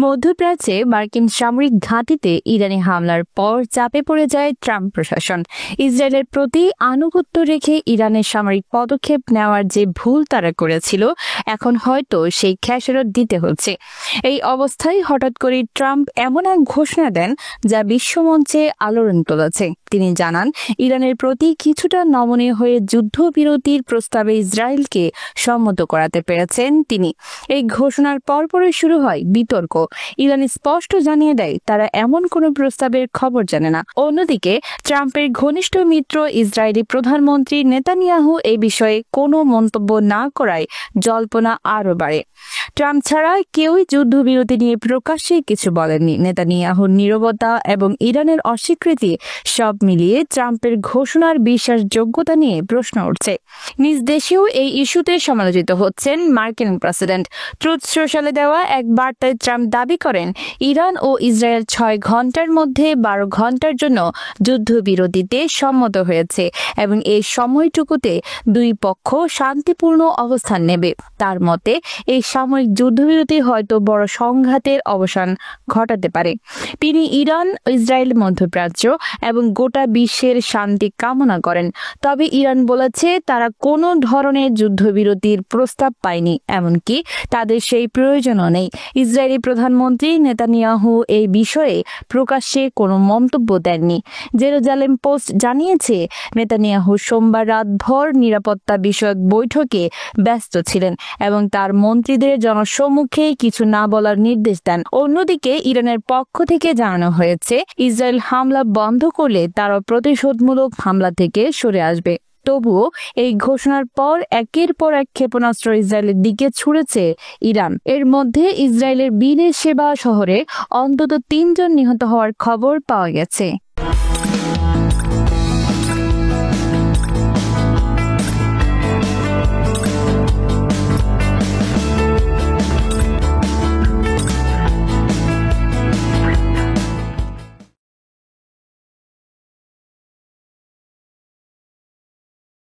মধ্যপ্রাচ্যে মার্কিন সামরিক ঘাঁটিতে ইরানি হামলার পর চাপে পড়ে যায় ট্রাম্প প্রশাসন। ইসরায়েলের প্রতি আনুগত্য রেখে ইরানের সামরিক পদক্ষেপ নেওয়ার যে ভুল তারা করেছিল, এখন হয়তো সেই খেসারত দিতে হচ্ছে। এই অবস্থায় হঠাৎ করে ট্রাম্প এমন এক ঘোষণা দেন যা বিশ্বমঞ্চে আলোড়ন তুলেছে। তিনি জানান, ইরানের প্রতি কিছুটা নমনীয় হয়ে যুদ্ধবিরতির প্রস্তাবে ইসরায়েলকে সম্মত করাতে পেরেছেন তিনি। এই ঘোষণার পরপরই শুরু হয় বিতর্ক। ইরান স্পষ্ট জানিয়ে দেয় তারা এমন কোনো প্রস্তাবের খবর জানে না। অন্যদিকে ট্রাম্পের ঘনিষ্ঠ মিত্র ইসরায়েলি প্রধানমন্ত্রী নেতানিয়াহু এই বিষয়ে কোনো মন্তব্য না করায় জল্পনা আরও বাড়ে। ট্রাম্প ছাড়া কেউই যুদ্ধবিরতি নিয়ে প্রকাশ্যে কিছু বলেননি। নেতানিয়াহুর নীরবতা এবং ইরানের অস্বীকৃতি সব মিলিয়ে ট্রাম্পের ঘোষণার বিশ্বাসযোগ্যতা নিয়ে প্রশ্ন উঠছে। নিজ দেশেও এই ইস্যুতে সমালোচিত হচ্ছেন মার্কিন প্রেসিডেন্ট। ট্রুথ সোশ্যালে দেওয়া এক বার্তায় ট্রাম্প দাবি করেন, ইরান ও ইসরায়েল 6 ঘন্টার মধ্যে 12 ঘন্টার জন্য যুদ্ধবিরতিতে সম্মত হয়েছে এবং এই সময়টুকুতে দুই পক্ষ শান্তিপূর্ণ অবস্থান নেবে। তার মতে, এই সাময়িক যুদ্ধবিরতি হয়তো বড় সংঘাতের অবসান ঘটাতে পারে। তিনি ইরান, ইসরায়েল, মধ্যপ্রাচ্য এবং গোটা বিশ্বের শান্তি কামনা করেন। তবে ইরান বলেছে তারা কোনো ধরনের যুদ্ধবিরতির প্রস্তাব পায়নি, এমনকি তাদের সেই প্রয়োজনও নেই। ইসরায়েলি প্রধানমন্ত্রী নেতানিয়াহু এই বিষয়ে প্রকাশ্যে কোনো মন্তব্য দেননি। জেরুজালেম পোস্ট জানিয়েছে, নেতানিয়াহু সোমবার রাতভর নিরাপত্তা বিষয়ক বৈঠকে ব্যস্ত ছিলেন এবং তার মন্ত্রীদের জনসম্মুখে কিছু না বলার নির্দেশ দেন। অন্যদিকে ইরানের পক্ষ থেকে জানানো হয়েছে, ইসরায়েল হামলা বন্ধ করলে তারা প্রতিশোধমূলক হামলা থেকে সরে আসবে। তবুও এই ঘোষণার পর একের পর এক ক্ষেপণাস্ত্র ইসরায়েলের দিকে ছুড়েছে ইরান। এর মধ্যে ইসরায়েলের বিনে শেবা শহরে অন্তত 3 জন নিহত হওয়ার খবর পাওয়া গেছে।